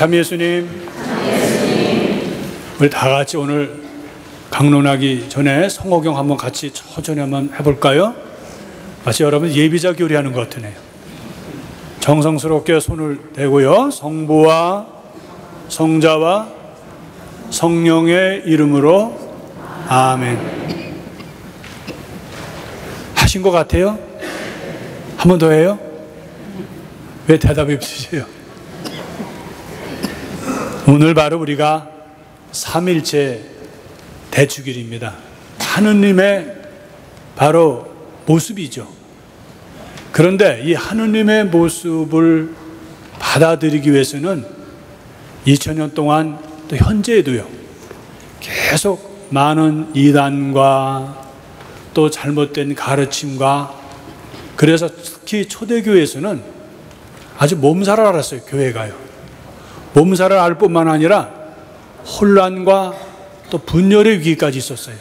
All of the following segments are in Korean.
참 예수님, 우리 다 같이 오늘 강론하기 전에 성호경 한번 같이 천천히 한번 해볼까요? 마치 여러분 예비자 교리하는 것 같으네요. 정성스럽게 손을 대고요. 성부와 성자와 성령의 이름으로 아멘. 하신 것 같아요? 한 번 더 해요? 왜 대답이 없으세요? 오늘 바로 우리가 삼일체 대축일입니다. 하느님의 바로 모습이죠. 그런데 이 하느님의 모습을 받아들이기 위해서는 2000년 동안 또 현재에도요, 계속 많은 이단과 또 잘못된 가르침과, 그래서 특히 초대교회에서는 아주 몸살을 앓았어요. 교회가요. 몸살을 앓을 뿐만 아니라 혼란과 또 분열의 위기까지 있었어요.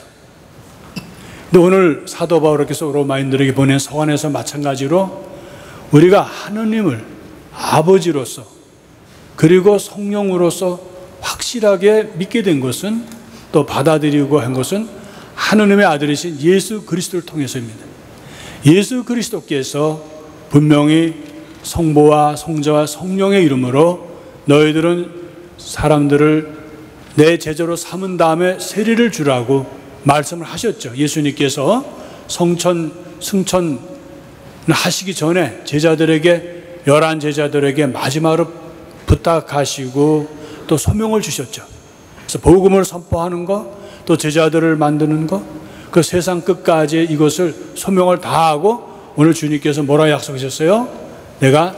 근데 오늘 사도 바울께서 로마인들에게 보낸 서간에서 마찬가지로 우리가 하느님을 아버지로서 그리고 성령으로서 확실하게 믿게 된 것은, 또 받아들이고 한 것은 하느님의 아들이신 예수 그리스도를 통해서입니다. 예수 그리스도께서 분명히 성부와 성자와 성령의 이름으로 너희들은 사람들을 내 제자로 삼은 다음에 세례를 주라고 말씀을 하셨죠. 예수님께서 승천 하시기 전에 제자들에게, 11 제자들에게 마지막으로 부탁하시고 또 소명을 주셨죠. 그래서 복음을 선포하는 것, 또 제자들을 만드는 것, 그 세상 끝까지 이것을 소명을 다하고, 오늘 주님께서 뭐라 약속하셨어요? 내가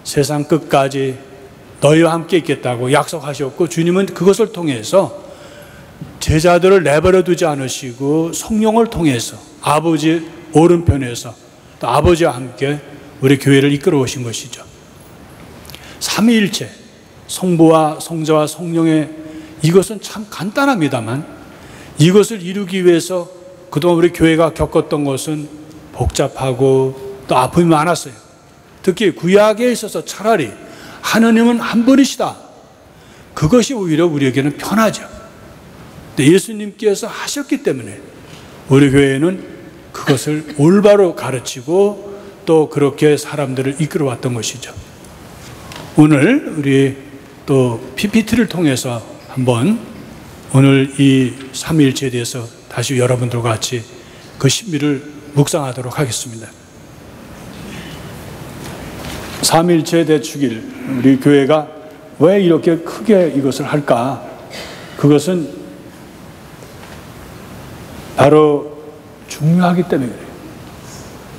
세상 끝까지 너희와 함께 있겠다고 약속하셨고, 주님은 그것을 통해서 제자들을 내버려 두지 않으시고 성령을 통해서 아버지 오른편에서 또 아버지와 함께 우리 교회를 이끌어 오신 것이죠. 삼위일체, 성부와 성자와 성령의, 이것은 참 간단합니다만 이것을 이루기 위해서 그동안 우리 교회가 겪었던 것은 복잡하고 또 아픔이 많았어요. 특히 구약에 있어서 차라리 하느님은 한 분이시다, 그것이 오히려 우리에게는 편하죠. 근데 예수님께서 하셨기 때문에 우리 교회는 그것을 올바로 가르치고 또 그렇게 사람들을 이끌어 왔던 것이죠. 오늘 우리 또 PPT를 통해서 한번 오늘 이 삼위일체에 대해서 다시 여러분들과 같이 그 신비를 묵상하도록 하겠습니다. 삼위일체 대축일, 우리 교회가 왜 이렇게 크게 이것을 할까? 그것은 바로 중요하기 때문에 그래요.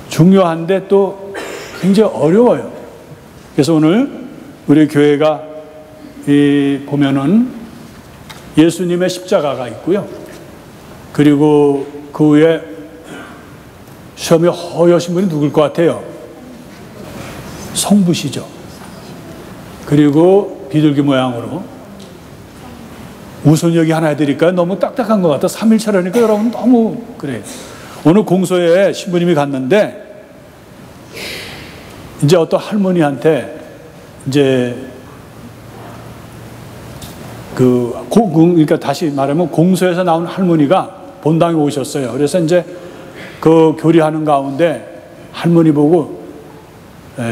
중요한데 또 굉장히 어려워요. 그래서 오늘 우리 교회가 보면은 예수님의 십자가가 있고요. 그리고 그 위에 시험이 허여신 분이 누굴 것 같아요? 성부시죠. 그리고 비둘기 모양으로 우선여기 하나 해드릴까요? 너무 딱딱한 것 같아. 3일차라니까 여러분 너무 그래요. 오늘 공소에 신부님이 갔는데 이제 어떤 할머니한테 이제 그러니까 다시 말하면 공소에서 나온 할머니가 본당에 오셨어요. 그래서 이제 그 교리하는 가운데 할머니 보고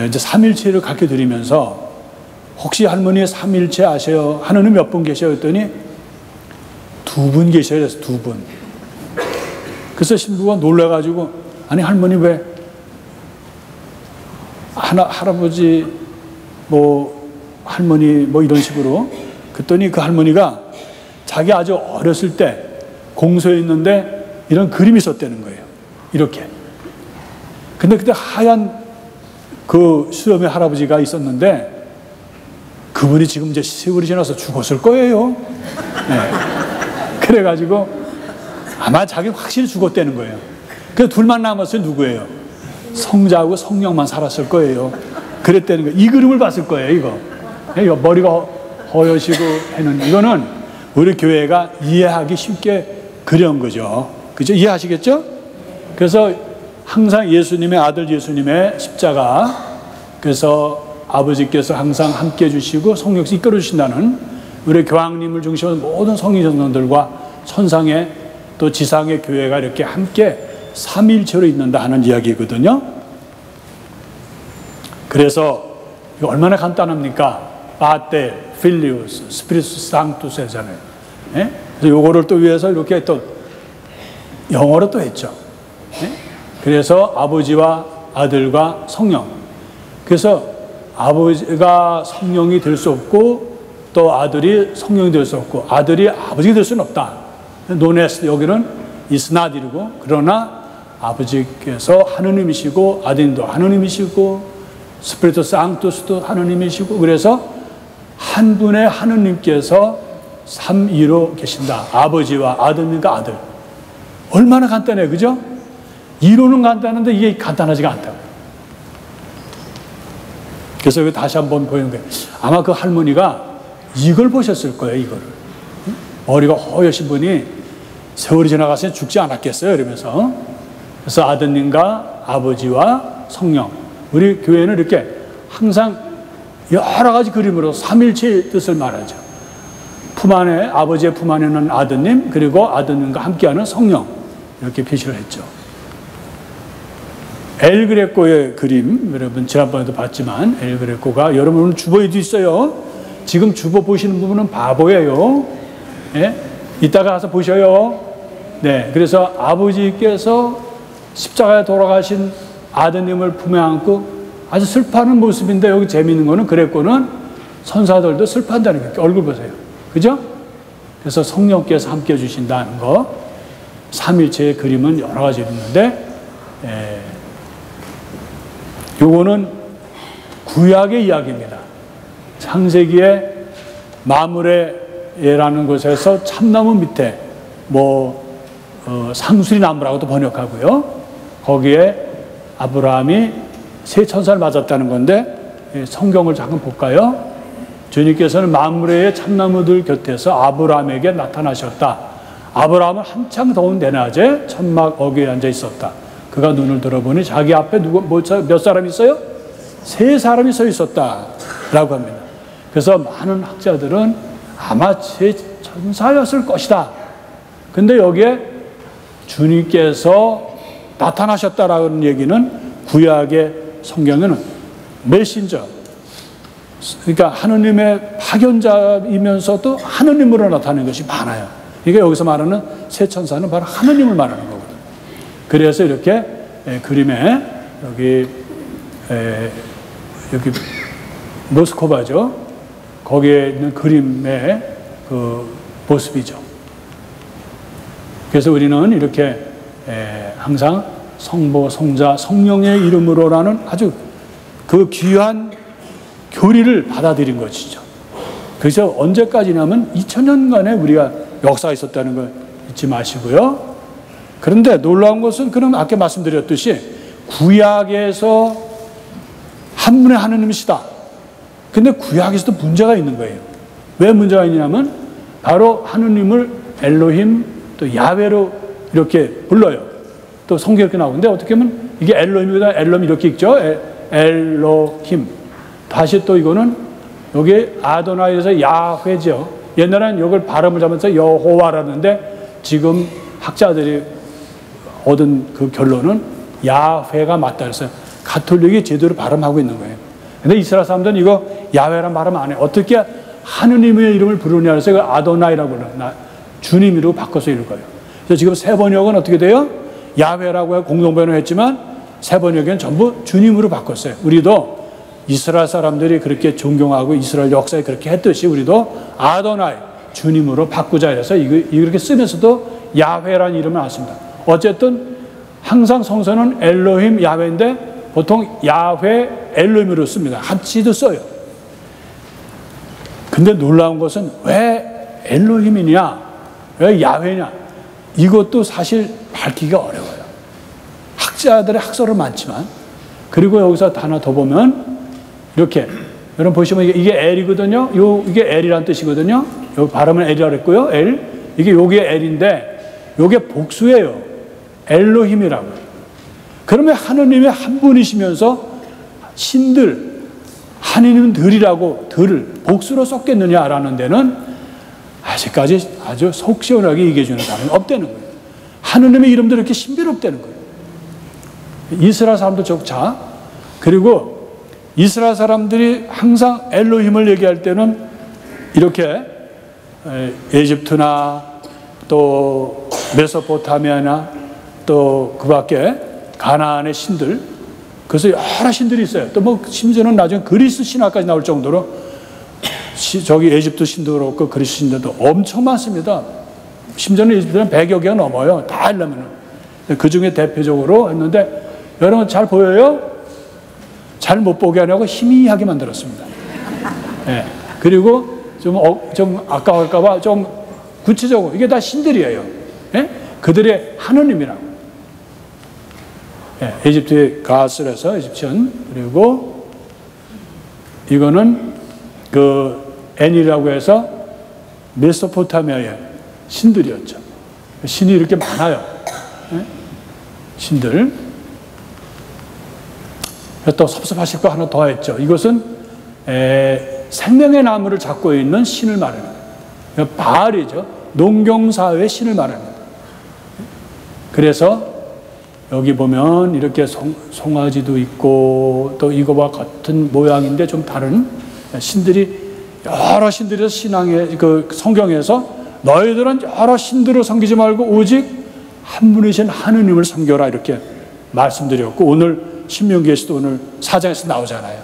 이제 삼일체를 가르쳐 드리면서 혹시 할머니의 삼일체 아세요? 하느님 몇 분 계셔요? 했더니 2분 계셔요. 그래서 2분. 그래서 신부가 놀라가지고, 아니 할머니 왜 할아버지 뭐 할머니 뭐 이런 식으로. 그랬더니 그 할머니가 자기 아주 어렸을 때 공소에 있는데 이런 그림이 있었다는 거예요. 이렇게. 근데 그때 하얀 그 수염의 할아버지가 있었는데 그분이 지금 이제 세월이 지나서 죽었을 거예요. 네. 그래가지고 아마 자기 확실히 죽었다는 거예요. 그래서 둘만 남았어요. 누구예요? 성자하고 성령만 살았을 거예요. 그랬다는 거예요. 이 그림을 봤을 거예요. 이거 머리가 허여시고 해는, 이거는 우리 교회가 이해하기 쉽게 그려온 거죠. 그죠? 이해하시겠죠? 그래서 항상 예수님의 아들 예수님의 십자가, 그래서 아버지께서 항상 함께 해주시고 성령께서 이끌어 주신다는 우리 교황님을 중심으로 모든 성인 전도들과 천상의 또 지상의 교회가 이렇게 함께 삼일체로 있는다 하는 이야기거든요. 그래서 이거 얼마나 간단합니까? 파테, 필리우스, 스피리투스 상투스 하잖아요. 예? 그래서 요거를 또 위해서 이렇게 또 영어로 또 했죠. 예? 그래서 아버지와 아들과 성령. 그래서 아버지가 성령이 될 수 없고 또 아들이 성령이 될 수 없고 아들이 아버지가 될 수는 없다. 노네스 여기는 이스나디르고 그러나 아버지께서 하느님이시고 아들도 하느님이시고 스피리투 상투스도 하느님이시고 그래서 한 분의 하느님께서 삼위로 계신다. 아버지와 아들님과 아들. 얼마나 간단해요. 그죠? 이론은 간단한데 이게 간단하지가 않다. 그래서 여기 다시 한번 보이는 거예요. 아마 그 할머니가 이걸 보셨을 거예요. 이거를. 머리가 허여신 분이 세월이 지나가서 죽지 않았겠어요. 이러면서. 그래서 아드님과 아버지와 성령. 우리 교회는 이렇게 항상 여러 가지 그림으로 삼일체의 뜻을 말하죠. 품 안에, 아버지의 품 안에는 아드님, 그리고 아드님과 함께하는 성령. 이렇게 표시를 했죠. 엘 그레코의 그림, 여러분 지난번에도 봤지만 엘 그레코가 여러분 주보에도 있어요. 지금 주보 보시는 부분은 바보예요. 예? 이따가 가서 보셔요. 네, 그래서 아버지께서 십자가에 돌아가신 아드님을 품에 안고 아주 슬퍼하는 모습인데 여기 재미있는 거는 그레코는 선사들도 슬퍼한다는 거예요. 얼굴 보세요. 그죠? 그래서 성령께서 함께 해주신다는 거. 삼일체의 그림은 여러 가지 있는데 요거는 구약의 이야기입니다. 창세기에 마므레라는 곳에서 참나무 밑에 상수리 나무라고도 번역하고요. 거기에 아브라함이 세 천사를 맞았다는 건데 성경을 잠깐 볼까요? 주님께서는 마므레의 참나무들 곁에서 아브라함에게 나타나셨다. 아브라함은 한창 더운 대낮에 천막 어귀에 앉아 있었다. 그가 눈을 들어보니 자기 앞에 몇 사람이 있어요? 세 사람이 서 있었다라고 합니다. 그래서 많은 학자들은 아마 세 천사였을 것이다. 근데 여기에 주님께서 나타나셨다라는 얘기는 구약의 성경에는 메신저, 그러니까 하느님의 파견자이면서도 하느님으로 나타나는 것이 많아요. 그러니까 여기서 말하는 세 천사는 바로 하느님을 말하는 거거든요. 그래서 이렇게 그림에 여기 모스코바죠. 거기에 있는 그림의 그 모습이죠. 그래서 우리는 이렇게 항상 성부, 성자, 성령의 이름으로라는 아주 그 귀한 교리를 받아들인 것이죠. 그래서 언제까지냐면 2000년간의 우리가 역사가 있었다는 걸 잊지 마시고요. 그런데 놀라운 것은 그럼 아까 말씀드렸듯이 구약에서 한 분의 하느님이시다. 근데 구약에서도 문제가 있는 거예요. 왜 문제가 있냐면 바로 하느님을 엘로힘 또 야훼로 이렇게 불러요. 또 성경에 이렇게 나오는데 어떻게 보면 이게 엘로힘이다. 엘로힘 이렇게 읽죠. 엘로힘. 다시 또 이거는 여기 아도나이에서 야훼죠. 옛날에는 이걸 발음을 잡아서 여호와라는데 지금 학자들이 얻은 그 결론은 야훼가 맞다 그래서 가톨릭이 제대로 발음하고 있는 거예요. 근데 이스라엘 사람들은 이거 야훼란 발음 안 해요. 어떻게 하느님의 이름을 부르냐 그래서 이거 아도나이라고 불러요. 주님 이름으로 바꿔서 읽어요. 그래서 지금 새 번역은 어떻게 돼요? 야훼라고 해서 공동번역했지만 새 번역에는 전부 주님으로 바꿨어요. 우리도 이스라엘 사람들이 그렇게 존경하고 이스라엘 역사에 그렇게 했듯이 우리도 아도나이 주님으로 바꾸자 해서 이렇게 쓰면서도 야훼라는 이름을 안 씁니다. 어쨌든 항상 성서는 엘로힘 야훼인데 보통 야훼 엘로힘으로 씁니다. 같이도 써요. 근데 놀라운 것은 왜 엘로힘이냐 왜 야훼냐 이것도 사실 밝히기가 어려워요. 학자들의 학설은 많지만 그리고 여기서 하나 더 보면 이렇게 여러분 보시면 이게 L이거든요. 이게 L이란 뜻이거든요. 여기 발음은 L이라고 했고요. L 이게 요게 L인데 요게 복수예요. 엘로힘이라고. 그러면 하느님의 한 분이시면서 신들 하느님은 들이라고 들을 복수로 썼겠느냐라는 데는 아직까지 아주 속 시원하게 얘기해주는 사람이 없다는 거예요. 하느님의 이름도 이렇게 신비롭다는 거예요. 이스라엘 사람도 적자. 그리고 이스라엘 사람들이 항상 엘로힘을 얘기할 때는 이렇게 에집트나 또 메소포타미아나 또 그 밖에 가나안의 신들, 그래서 여러 신들이 있어요. 또 뭐 심지어는 나중에 그리스 신화까지 나올 정도로 저기 에집트 신도 그렇고 그리스 신들도 엄청 많습니다. 심지어는 에집트는 100여 개가 넘어요. 다 하려면은. 그 중에 대표적으로 했는데 여러분 잘 보여요? 잘 못 보게 하려고 희미하게 만들었습니다. 네. 그리고 좀 아까울까봐 좀 구체적으로 이게 다 신들이에요. 네? 그들의 하느님이라고. 네. 에집트의 가스라서 에집션. 그리고 이거는 그 애니라고 해서 메소포타미아의 신들이었죠. 신이 이렇게 많아요. 네? 신들. 또 섭섭하실 거 하나 더 했죠. 이것은 생명의 나무를 잡고 있는 신을 말합니다. 바알이죠. 농경사회의 신을 말합니다. 그래서 여기 보면 이렇게 송아지도 있고 또 이거와 같은 모양인데 좀 다른 신들이 여러 신들에서 신앙의 그 성경에서 너희들은 여러 신들을 섬기지 말고 오직 한 분이신 하느님을 섬겨라 이렇게 말씀드렸고 오늘 신명기에서도 오늘 4장에서 나오잖아요.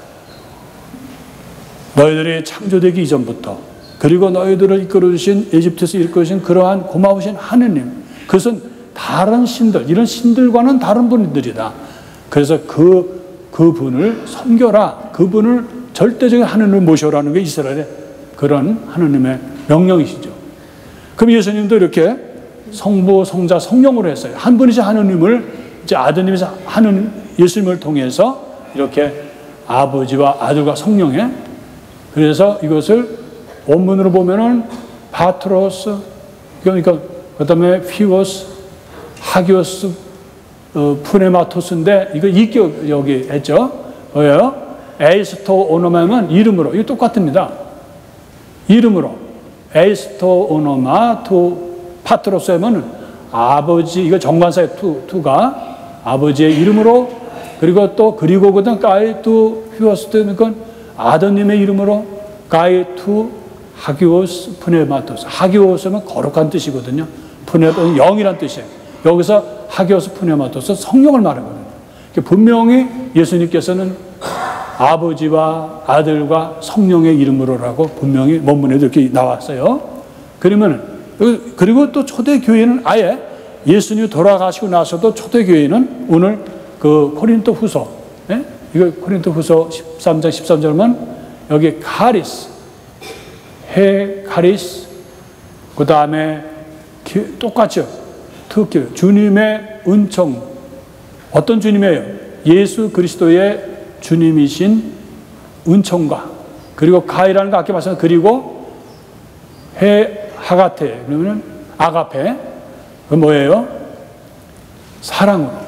너희들이 창조되기 이전부터 그리고 너희들을 이끌어주신 에집트에서 이끌어주신 그러한 고마우신 하느님, 그것은 다른 신들, 이런 신들과는 다른 분들이다. 그래서 그분을 섬겨라. 그분을 절대적인 하느님을 모셔라는 게 이스라엘의 그런 하느님의 명령이시죠. 그럼 예수님도 이렇게 성부, 성자, 성령으로 했어요. 한 분이신 하느님을 이제 아드님에서 하는 예수님을 통해서 이렇게 아버지와 아들과 성령의, 그래서 이것을 원문으로 보면은 파트로스, 그러니까 그 다음에 피오스, 하기오스, 푸네마토스인데 이거 이격 여기 했죠. 뭐예요? 에이스토 오노마면 이름으로, 이거 똑같습니다. 이름으로 에이스토 오노마 투 파트로스 하면은 아버지, 이거 정관사의 투가 아버지의 이름으로, 그리고 또 그리고거든 가이 투 휘오스트, 그러니까 아드님의 이름으로 가이 투 하기오스 푸네마토스. 하기오스는 거룩한 뜻이거든요. 푸네마토스는 영이란 뜻이에요. 여기서 하기오스 푸네마토스 성령을 말하거든요. 분명히 예수님께서는 아버지와 아들과 성령의 이름으로라고 분명히 본문에도 이렇게 나왔어요. 그리고 또 초대교회는 아예 예수님이 돌아가시고 나서도 초대교회는 오늘 그 고린도 후서, 예? 이거 고린도 후서 13장 13절만 여기 카리스, 카리스, 그 다음에 똑같죠. 특히 주님의 은총, 어떤 주님이에요? 예수 그리스도의 주님이신 은총과, 그리고 가이라는 거 아까 말씀드린, 그리고 하가테, 그러면 아가페, 그 뭐예요? 사랑으로.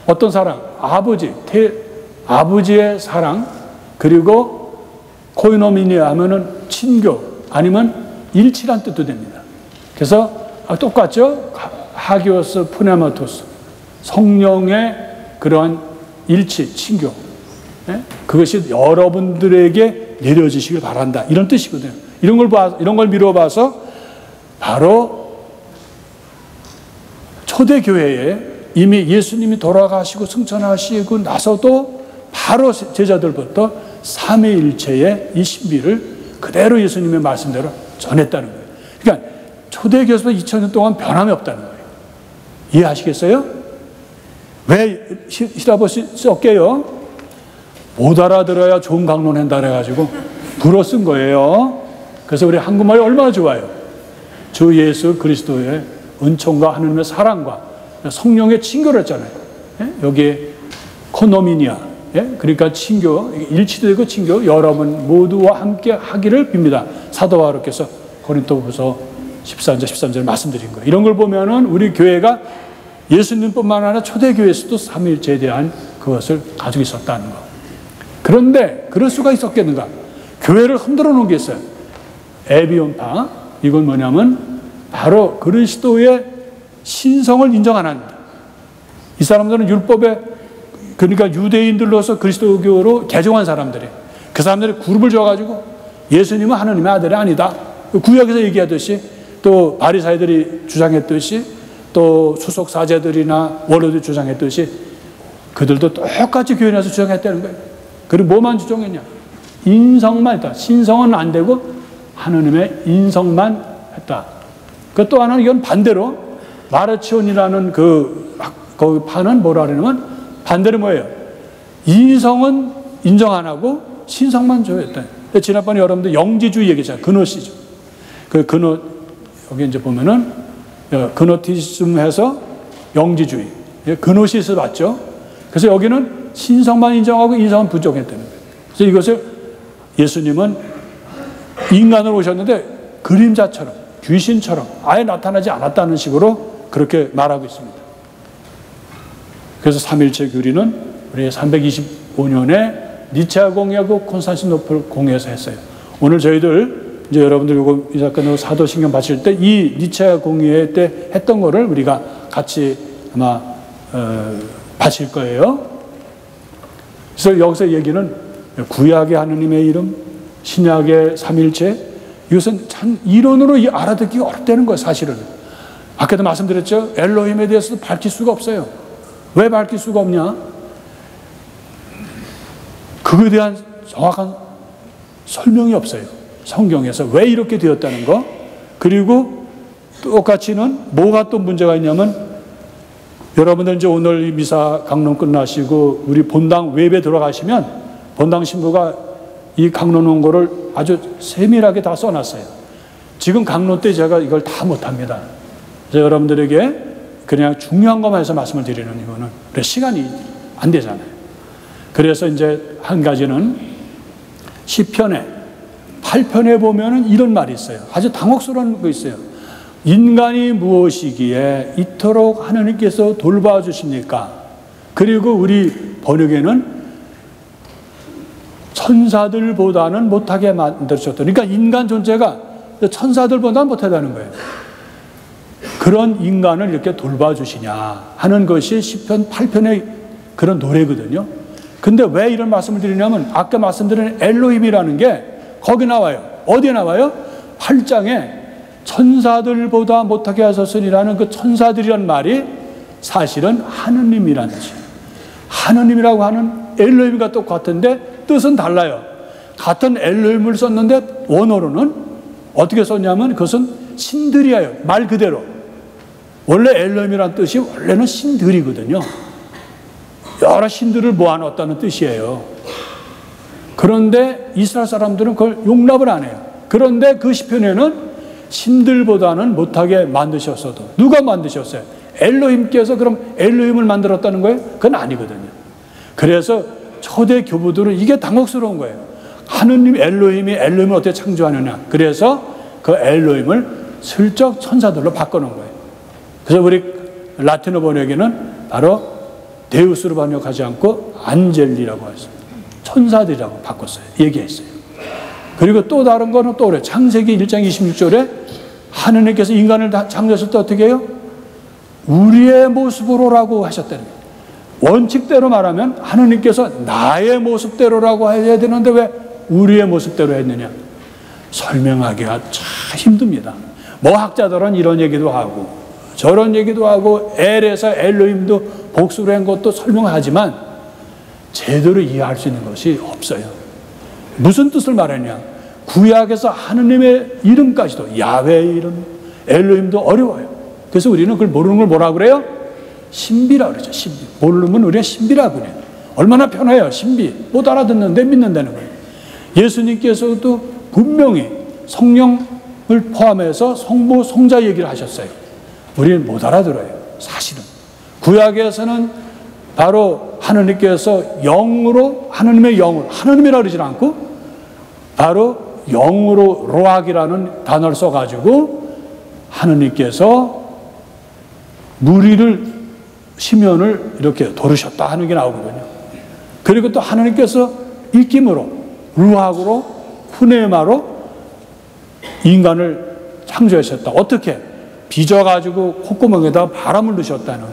어떤 사랑? 아버지의 사랑, 그리고 코이노미니아 하면은 친교, 아니면 일치란 뜻도 됩니다. 그래서 똑같죠? 하기오스 푸네마토스, 성령의 그러한 일치, 친교. 네? 그것이 여러분들에게 내려지시길 바란다. 이런 뜻이거든요. 이런 걸 미뤄봐서 바로 초대교회에 이미 예수님이 돌아가시고 승천하시고 나서도 바로 제자들부터 삼위일체의 이 신비를 그대로 예수님의 말씀대로 전했다는 거예요. 그러니까 초대교회에서 2000년 동안 변함이 없다는 거예요. 이해하시겠어요? 왜 히라보 썼게요? 못 알아들어야 좋은 강론한다 그래가지고 불어 쓴 거예요. 그래서 우리 한국말이 얼마나 좋아요. 주 예수 그리스도의 은총과 하느님의 사랑과 성령의 친교를 했잖아요. 예? 여기에 코노미니아, 예? 그러니까 친교, 일치되고 친교, 여러분 모두와 함께 하기를 빕니다. 사도 바울께서 고린도후서 14장 13절 말씀드린 거예요. 이런 걸 보면은 우리 교회가 예수님뿐만 아니라 초대교회에서도 삼위일체에 대한 그것을 가지고 있었다는 거. 그런데 그럴 수가 있었겠는가? 교회를 흔들어 놓은 게 있어요. 에비온파. 이건 뭐냐면 바로 그리스도의 신성을 인정 안 합니다. 이 사람들은 율법에, 그러니까 유대인들로서 그리스도교로 개종한 사람들이, 그 사람들이 그룹을 줘가지고 예수님은 하나님의 아들이 아니다. 구약에서 얘기하듯이, 또 바리사이들이 주장했듯이, 또 수석 사제들이나 원로들이 주장했듯이 그들도 똑같이 교회 내에서 주장했다는 거예요. 그리고 뭐만 주장했냐? 인성만 했다. 신성은 안 되고 하나님의 인성만 했다. 그 또 하나는 이건 반대로 마르치온이라는 그 파는 뭐라 그러냐면 반대로 뭐예요? 인성은 인정 안 하고 신성만 조였다. 지난번에 여러분들 영지주의 얘기했잖아요. 그노시죠. 그 그노, 여기 이제 보면은 그노티즘 해서 영지주의. 그노시스 맞죠? 그래서 여기는 신성만 인정하고 인성은 부족했다는 거예요. 그래서 이것을 예수님은 인간으로 오셨는데 그림자처럼, 귀신처럼 아예 나타나지 않았다는 식으로 그렇게 말하고 있습니다. 그래서 삼일체 교리는 우리 325년에 니체아 공예하고 콘스탄티노플 공예에서 했어요. 오늘 저희들 이제 여러분들 요거 이사 끝나고 사도신경 받칠 때 이 니체아 공예 때 했던 거를 우리가 같이 아마 받칠 거예요. 그래서 여기서 얘기는 구약의 하느님의 이름, 신약의 삼일체, 이것은 참 이론으로 알아듣기가 어렵다는 거예요, 사실은. 아까도 말씀드렸죠? 엘로힘에 대해서도 밝힐 수가 없어요. 왜 밝힐 수가 없냐? 그거에 대한 정확한 설명이 없어요. 성경에서 왜 이렇게 되었다는 거. 그리고 똑같이는 뭐가 또 문제가 있냐면, 여러분들 이제 오늘 이 미사 강론 끝나시고 우리 본당 웹에 들어가시면 본당 신부가 이 강론 원고를 아주 세밀하게 다 써놨어요. 지금 강론 때 제가 이걸 다 못합니다. 그래서 여러분들에게 그냥 중요한 것만 해서 말씀을 드리는 이유는 시간이 안 되잖아요. 그래서 이제 한 가지는 시편에 8편에 보면은 이런 말이 있어요. 아주 당혹스러운 거 있어요. 인간이 무엇이기에 이토록 하나님께서 돌봐주십니까? 그리고 우리 번역에는 천사들보다는 못하게 만드셨다. 그러니까 인간 존재가 천사들보다는 못하다는 거예요. 그런 인간을 이렇게 돌봐주시냐 하는 것이 시편 8편의 그런 노래거든요. 근데 왜 이런 말씀을 드리냐면 아까 말씀드린 엘로힘이라는 게 거기 나와요. 어디에 나와요? 8장에 천사들보다 못하게 하셨으니라는 그 천사들이라는 말이 사실은 하느님이라는 뜻이에요. 하느님이라고 하는 엘로힘과 똑같은데 뜻은 달라요. 같은 엘로힘을 썼는데 원어로는 어떻게 썼냐면 그것은 신들이에요. 말 그대로. 원래 엘로힘이라는 뜻이 원래는 신들이거든요. 여러 신들을 모아놓았다는 뜻이에요. 그런데 이스라엘 사람들은 그걸 용납을 안 해요. 그런데 그 시편에는 신들보다는 못하게 만드셨어도 누가 만드셨어요? 엘로힘께서 그럼 엘로힘을 만들었다는 거예요? 그건 아니거든요. 그래서 초대 교부들은 이게 당혹스러운 거예요. 하느님 엘로힘이 엘로힘을 어떻게 창조하느냐. 그래서 그 엘로힘을 슬쩍 천사들로 바꿔놓은 거예요. 그래서 우리 라틴어 번역에는 바로 데우스로 번역하지 않고 안젤리라고 했습니다. 천사들이라고 바꿨어요. 얘기했어요. 그리고 또 다른 거는 또 그래요. 창세기 1장 26절에 하느님께서 인간을 창조하실 때 어떻게 해요? 우리의 모습으로라고 하셨다는 거예요. 원칙대로 말하면 하느님께서 나의 모습대로라고 해야 되는데 왜 우리의 모습대로 했느냐? 설명하기가 참 힘듭니다. 뭐 학자들은 이런 얘기도 하고 저런 얘기도 하고 엘에서 엘로힘도 복수로 한 것도 설명하지만 제대로 이해할 수 있는 것이 없어요. 무슨 뜻을 말하냐? 구약에서 하느님의 이름까지도 야훼의 이름, 엘로힘도 어려워요. 그래서 우리는 그걸 모르는 걸 뭐라고 그래요? 신비라고 그러죠. 신비. 모르면 우리가 신비라고 그래요. 얼마나 편해요. 신비. 못 알아듣는데 믿는다는 거예요. 예수님께서도 분명히 성령을 포함해서 성부, 성자 얘기를 하셨어요. 우리는 못 알아들어요. 사실은. 구약에서는 바로 하느님께서 영으로, 하느님의 영을, 하느님이라 그러지 않고 바로 영으로 로악이라는 단어를 써가지고 하느님께서 무리를, 시면을 이렇게 도르셨다 하는 게 나오거든요. 그리고 또 하느님께서 입김으로, 루학으로, 후네마로 인간을 창조하셨다. 어떻게? 빚어가지고 콧구멍에다 바람을 넣으셨다는.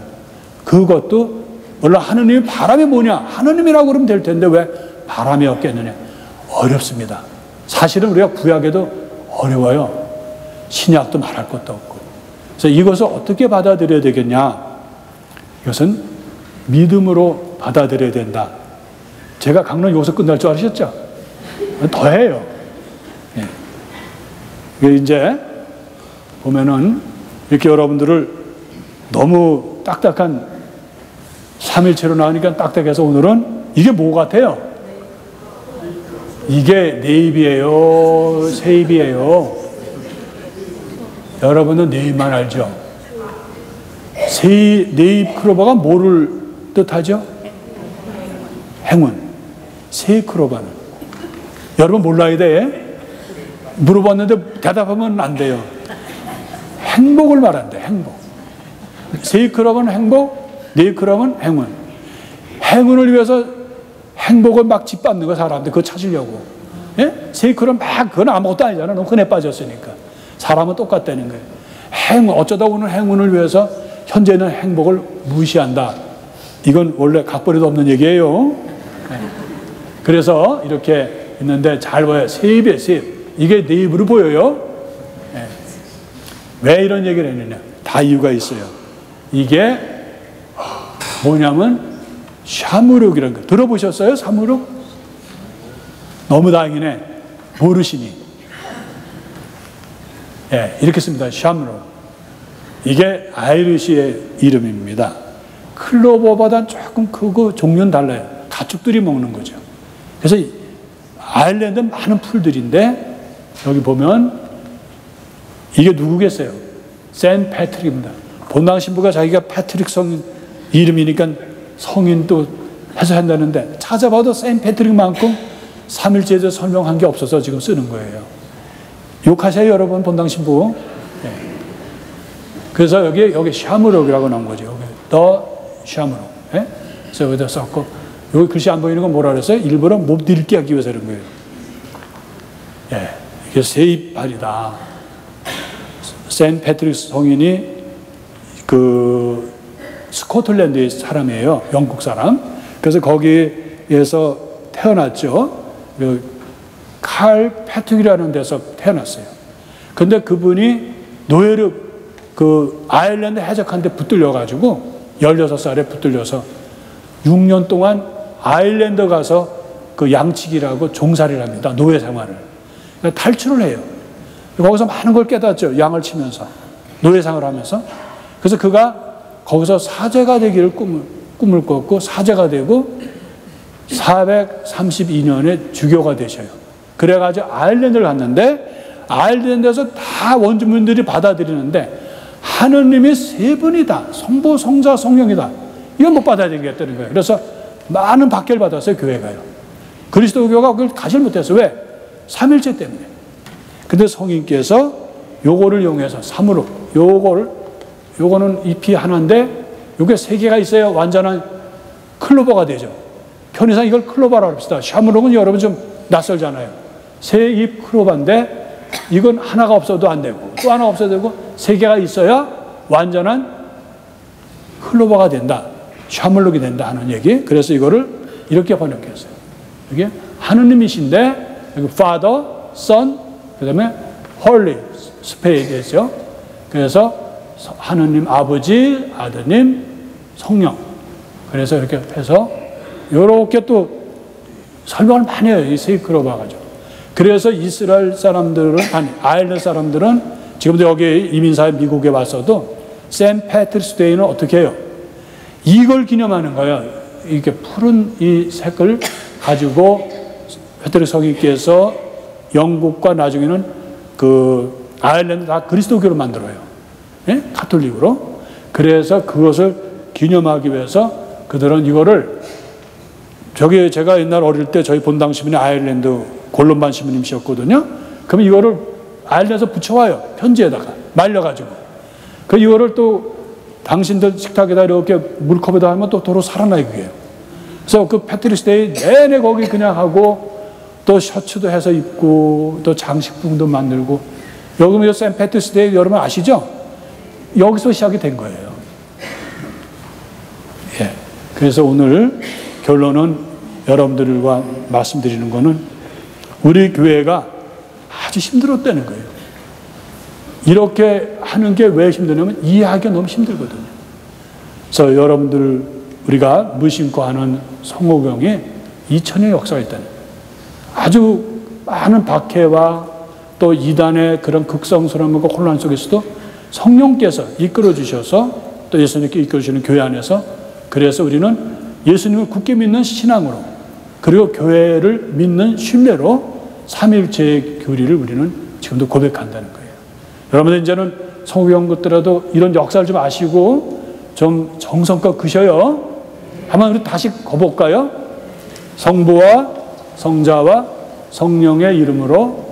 그것도 물론 하느님이 바람이 뭐냐? 하느님이라고 그러면 될 텐데 왜 바람이 없겠느냐? 어렵습니다. 사실은 우리가 구약에도 어려워요. 신약도 말할 것도 없고. 그래서 이것을 어떻게 받아들여야 되겠냐? 이것은 믿음으로 받아들여야 된다. 제가 강론 여기서 끝날 줄 아셨죠? 더해요. 예. 이제 보면은 이렇게 여러분들을 너무 딱딱한 삼일체로 나오니까 딱딱해서 오늘은 이게 뭐 같아요? 이게 네입이에요? 세입이에요? 여러분은 네입만 알죠? 네입 크로바가 뭐를 뜻하죠? 행운. 세이크로바는. 여러분 몰라야 돼. 물어봤는데 대답하면 안 돼요. 행복을 말한대, 행복. 세이크로바는 행복, 네이크로바는 행운. 행운을 위해서 행복을 막 짓밟는 거 사람들 그거 찾으려고. 예? 세이크로는 막 그건 아무것도 아니잖아. 너무 흔해 빠졌으니까. 사람은 똑같다는 거예요. 행운, 어쩌다 오늘 행운을 위해서 현재는 행복을 무시한다. 이건 원래 각본에도 없는 얘기예요. 그래서 이렇게 있는데 잘 보여요. 세입이에요, 세입. 이게 네 입으로 보여요. 왜 이런 얘기를 했느냐? 다 이유가 있어요. 이게 뭐냐면 샤무룩이라는 거. 들어보셨어요? 샤무룩? 너무 다행이네. 모르시니. 예, 이렇게 씁니다. 샤무룩. 이게 아이리시의 이름입니다. 클로버보다는 조금 크고 종류는 달라요. 가축들이 먹는 거죠. 그래서 아일랜드 많은 풀들인데 여기 보면 이게 누구겠어요? 샌 패트릭입니다. 본당 신부가 자기가 패트릭 성인 이름이니까 성인도 해서 한다는데 찾아봐도 샌 패트릭만큼 삼일제에서 설명한 게 없어서 지금 쓰는 거예요. 욕하세요 여러분 본당 신부. 네. 그래서 여기 샤무록이라고 나온 거죠. 여기 더 샤무록. 네? 그래서 여기다 썼고 여기 글씨 안 보이는 건 뭐라 그랬어요? 일부러 못 읽게 하기 위해서 그런 거예요. 예, 이게 세입발이다. 샌 패트릭 성인이 그 스코틀랜드의 사람이에요. 영국 사람. 그래서 거기에서 태어났죠. 칼 패트릭이라는 데서 태어났어요. 근데 그분이 노예를 그 아일랜드 해적한테 붙들려가지고 16살에 붙들려서 6년 동안 아일랜드 가서 그 양치기라고 종살이를 합니다. 노예 생활을. 그러니까 탈출을 해요. 거기서 많은 걸 깨닫죠. 양을 치면서. 노예상을 하면서. 그래서 그가 거기서 사제가 되기를 꿈을 꿨고 사제가 되고 432년에 주교가 되셔요. 그래가지고 아일랜드를 갔는데 아일랜드에서 다 원주민들이 받아들이는데 하느님이 세 분이다. 성부, 성자, 성령이다. 이건 못 받아들이겠다는 거예요. 그래서 많은 박해를 받았어요. 교회가요. 그리스도교가 그걸 가질 못했어요. 왜? 삼일체 때문에. 근데 성인께서 요거를 이용해서 삼으로 요거는 잎이 하나인데 요게 세 개가 있어요. 완전한 클로버가 되죠. 편의상 이걸 클로버라고 합시다. 샤무록은 여러분 좀 낯설잖아요. 세 잎 클로버인데 이건 하나가 없어도 안 되고 또 하나 없어도 되고 세 개가 있어야 완전한 클로버가 된다. 샤물록이 된다 하는 얘기. 그래서 이거를 이렇게 번역했어요. 이게 하느님이신데 여기 Father, Son, 그 다음에 Holy Spirit이죠. 그래서 하느님 아버지, 아드님, 성령. 그래서 이렇게 해서 이렇게 또 설명을 많이 해요. 이 세이크로바 가지고. 그래서 이스라엘 사람들은 아일랜드 사람들은 지금도 여기 이민사회 미국에 왔어도 샌 패트리스 데이는 어떻게 해요? 이걸 기념하는 거예요. 이렇게 푸른 이 색을 가지고 패트릭 성인께서 영국과 나중에는 그 아일랜드 다 그리스도교로 만들어요. 예? 가톨릭으로. 그래서 그것을 기념하기 위해서 그들은 이거를 저기 제가 옛날 어릴 때 저희 본당 시민이 아일랜드 골론반 시민님이셨거든요. 그럼 이거를 아일랜드에서 붙여와요. 편지에다가 말려가지고. 그 이거를 또 당신들 식탁에다 이렇게 물컵에다 하면 또 도로 살아나요, 그게. 그래서 그 패트리스데이 내내 거기 그냥 하고 또 셔츠도 해서 입고 또 장식품도 만들고 여기 샌 패트리스데이 여러분 아시죠? 여기서 시작이 된 거예요. 예. 그래서 오늘 결론은 여러분들과 말씀드리는 거는 우리 교회가 아주 힘들었다는 거예요. 이렇게 하는 게 왜 힘드냐면 이해하기가 너무 힘들거든요. 그래서 여러분들 우리가 무심코 하는 성호경에 2000년 역사가 있다는 거예요. 아주 많은 박해와 또 이단의 그런 극성스러움과 혼란 속에서도 성령께서 이끌어 주셔서 또 예수님께 이끌어 주시는 교회 안에서 그래서 우리는 예수님을 굳게 믿는 신앙으로 그리고 교회를 믿는 신뢰로 삼일체의 교리를 우리는 지금도 고백한다는 거예요. 여러분들 이제는 성경 것들라도 이런 역사를 좀 아시고 좀 정성껏 그셔요. 한번 우리 다시 거볼까요? 성부와 성자와 성령의 이름으로